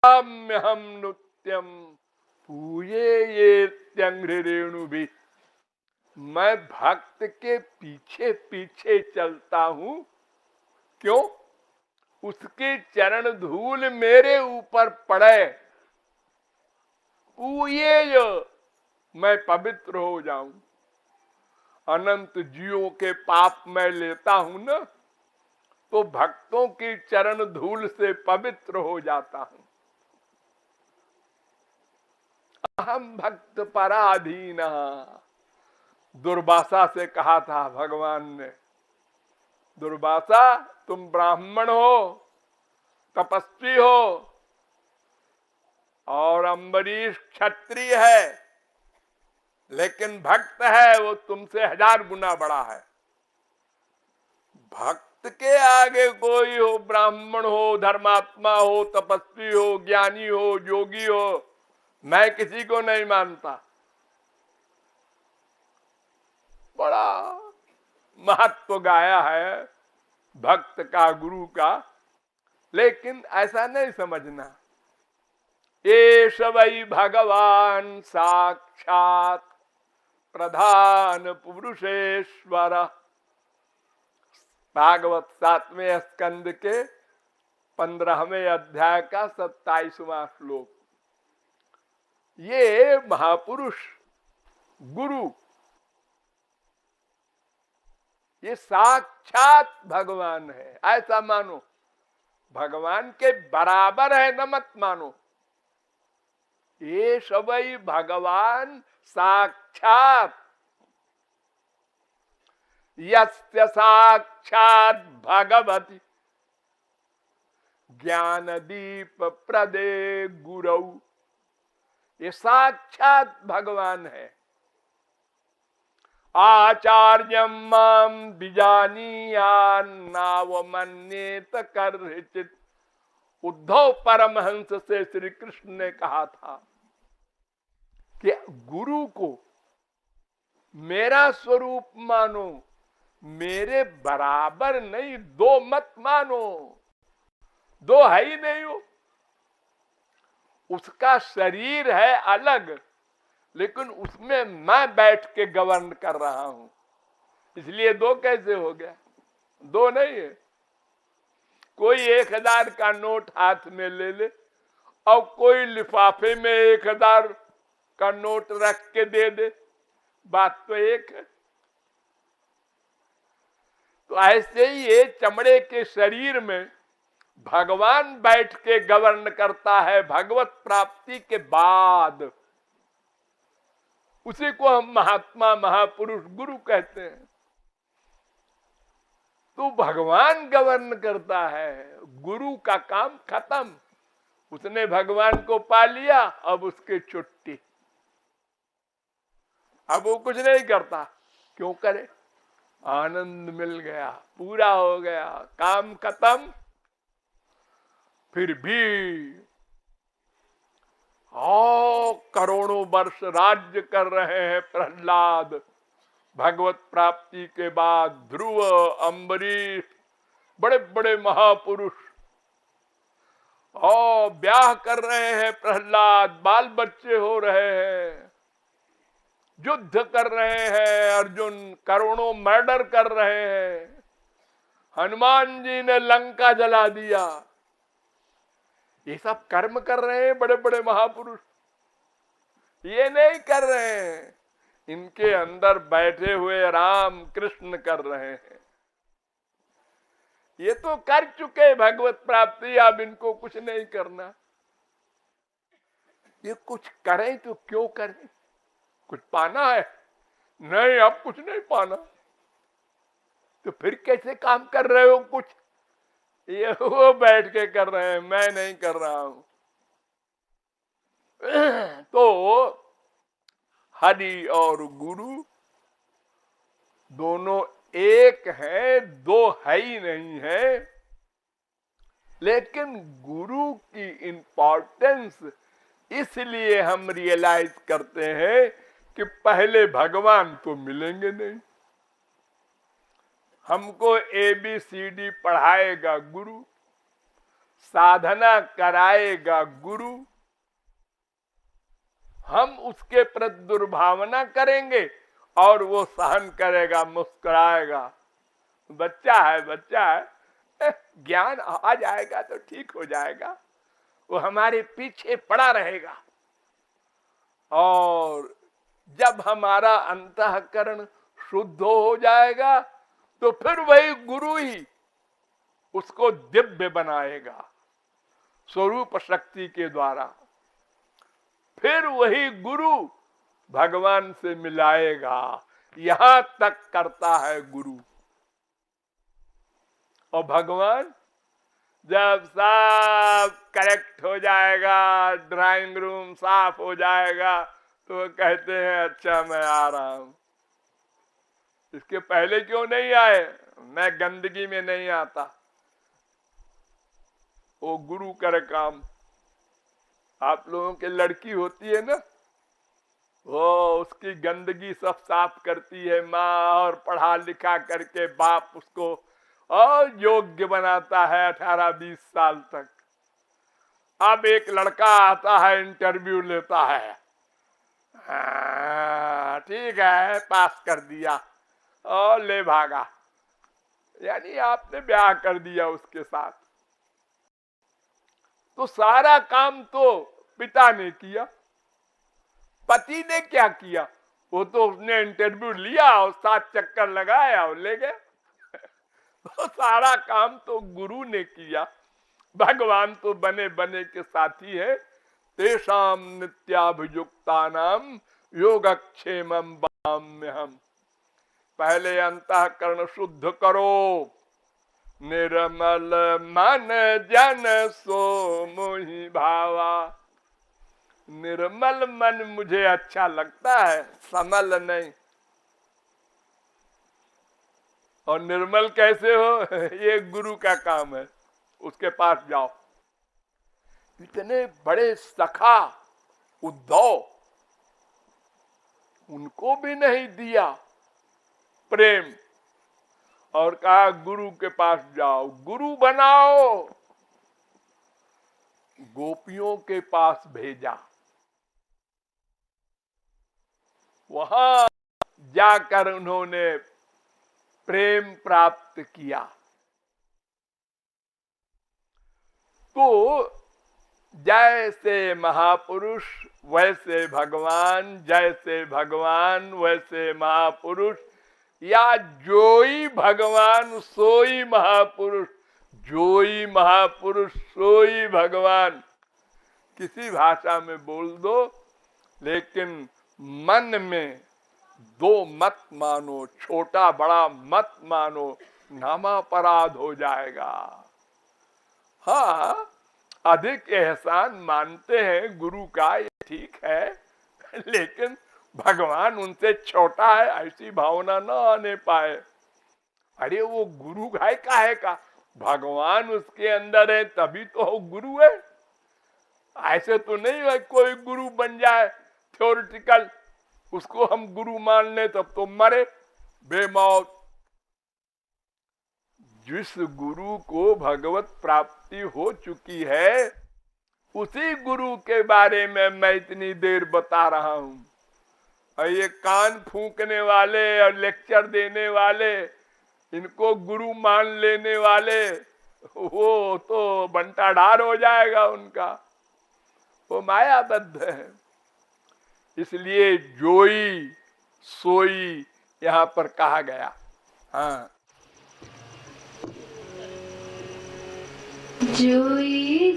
हम नित्यम पूये ये त्यंग्रेणु भी। मैं भक्त के पीछे पीछे चलता हूं। क्यों? उसके चरण धूल मेरे ऊपर पड़े, पूये जो मैं पवित्र हो जाऊं। अनंत जीवों के पाप मैं लेता हूं ना, तो भक्तों की चरण धूल से पवित्र हो जाता हूं। अहम भक्त पराधीन। दुर्वासा से कहा था भगवान ने, दुर्वासा तुम ब्राह्मण हो, तपस्वी हो, और अम्बरीश क्षत्रिय है, लेकिन भक्त है वो तुमसे 1000 गुना बड़ा है। भक्त के आगे कोई हो, ब्राह्मण हो, धर्मात्मा हो, तपस्वी हो, ज्ञानी हो, योगी हो, मैं किसी को नहीं मानता। बड़ा महत्व गाया है भक्त का, गुरु का, लेकिन ऐसा नहीं समझना। एष वै भगवान साक्षात प्रधान पुरुषेश्वर। भागवत 7वें स्कंद के 15वें अध्याय का 27वां श्लोक। ये महापुरुष गुरु, ये साक्षात भगवान है, ऐसा मानो। भगवान के बराबर है न मत मानो। ये सभी भगवान साक्षात, यस्य साक्षात भगवती ज्ञान दीप प्रदे गुरु। ये साक्षात भगवान है। आचार्यम माम बीजानीयान नावमन्येत कर्हिचित। उद्धव परमहंस से श्री कृष्ण ने कहा था कि गुरु को मेरा स्वरूप मानो, मेरे बराबर नहीं, दो मत मानो। दो है ही नहीं हो। उसका शरीर है अलग, लेकिन उसमें मैं बैठ के गवर्न कर रहा हूं, इसलिए दो कैसे हो गया? दो नहीं है। कोई 1000 का नोट हाथ में ले ले और कोई लिफाफे में 1000 का नोट रख के दे दे, बात तो एक है। तो ऐसे ही ये चमड़े के शरीर में भगवान बैठ के गवर्न करता है भगवत प्राप्ति के बाद। उसी को हम महात्मा, महापुरुष, गुरु कहते हैं। तो भगवान गवर्न करता है, गुरु का काम खत्म। उसने भगवान को पा लिया, अब उसकी छुट्टी। अब वो कुछ नहीं करता। क्यों करे? आनंद मिल गया, पूरा हो गया, काम खत्म। फिर भी करोड़ों वर्ष राज्य कर रहे हैं प्रहलाद। भगवत प्राप्ति के बाद ध्रुव, अम्बरीश, बड़े बड़े महापुरुष ब्याह कर रहे हैं प्रहलाद, बाल बच्चे हो रहे हैं, युद्ध कर रहे हैं, अर्जुन करोड़ों मर्डर कर रहे हैं, हनुमान जी ने लंका जला दिया। ये सब कर्म कर रहे हैं बड़े बड़े महापुरुष। ये नहीं कर रहे हैं, इनके अंदर बैठे हुए राम कृष्ण कर रहे हैं। ये तो कर चुके भगवत प्राप्ति, अब इनको कुछ नहीं करना। ये कुछ करें तो क्यों करें? कुछ पाना है? नहीं, अब कुछ नहीं पाना। तो फिर कैसे काम कर रहे हो? कुछ ये वो बैठ के कर रहे हैं, मैं नहीं कर रहा हूं। तो हरि और गुरु दोनों एक है, दो है ही नहीं है। लेकिन गुरु की इंपॉर्टेंस इसलिए हम रियलाइज करते हैं कि पहले भगवान तो मिलेंगे नहीं। हमको ABCD पढ़ाएगा गुरु, साधना कराएगा गुरु, हम उसके प्रति दुर्भावना करेंगे और वो सहन करेगा, मुस्कुराएगा। बच्चा है, ज्ञान आ जाएगा तो ठीक हो जाएगा, वो हमारे पीछे पड़ा रहेगा। और जब हमारा अंतःकरण शुद्ध हो जाएगा तो फिर वही गुरु ही उसको दिव्य बनाएगा स्वरूप शक्ति के द्वारा। फिर वही गुरु भगवान से मिलाएगा, यहां तक करता है गुरु। और भगवान जब सब करेक्ट हो जाएगा, ड्राइंग रूम साफ हो जाएगा, तो कहते हैं अच्छा मैं आ रहा हूं। इसके पहले क्यों नहीं आए? मैं गंदगी में नहीं आता। वो गुरु करे काम। आप लोगों के लड़की होती है ना, वो उसकी गंदगी सब साफ करती है माँ, और पढ़ा लिखा करके बाप उसको और योग्य बनाता है 18-20 साल तक। अब एक लड़का आता है, इंटरव्यू लेता है, ठीक है पास कर दिया और ले भागा, यानी आपने ब्याह कर दिया उसके साथ। तो सारा काम तो पिता ने किया, पति ने क्या किया? वो तो उसने इंटरव्यू लिया और 7 चक्कर लगाया और ले गए। तो सारा काम तो गुरु ने किया। भगवान तो बने बने के साथी है। तेषाम नित्याभियुक्तानाम योगक्षेमं वाम्यहम्। पहले अंतःकरण शुद्ध करो, निर्मल मन जन सो मोहि भावा। निर्मल मन मुझे अच्छा लगता है, समल नहीं। और निर्मल कैसे हो? ये गुरु का काम है, उसके पास जाओ। इतने बड़े सखा उद्धव, उनको भी नहीं दिया प्रेम, और कहा गुरु के पास जाओ, गुरु बनाओ। गोपियों के पास भेजा, वहां जाकर उन्होंने प्रेम प्राप्त किया। तो जैसे महापुरुष वैसे भगवान, जैसे भगवान वैसे महापुरुष, या जोई भगवान सोई महापुरुष, जोई महापुरुष सोई भगवान। किसी भाषा में बोल दो, लेकिन मन में दो मत मानो, छोटा बड़ा मत मानो, नामापराध हो जाएगा। हाँ, अधिक एहसान मानते हैं गुरु का, ये ठीक है, लेकिन भगवान उनसे छोटा है ऐसी भावना न आने पाए। अरे वो गुरु है काहे का? भगवान उसके अंदर है तभी तो वो गुरु है। ऐसे तो नहीं है कोई गुरु बन जाए थ्योरेटिकल, उसको हम गुरु मान ले तब तो मरे बेमौत। जिस गुरु को भगवत प्राप्ति हो चुकी है, उसी गुरु के बारे में मैं इतनी देर बता रहा हूं। और ये कान फूंकने वाले और लेक्चर देने वाले, इनको गुरु मान लेने वाले, वो तो बंटा ढार हो जाएगा उनका, वो मायाबद्ध है। इसलिए जोई सोई यहां पर कहा गया। हाँ, जोई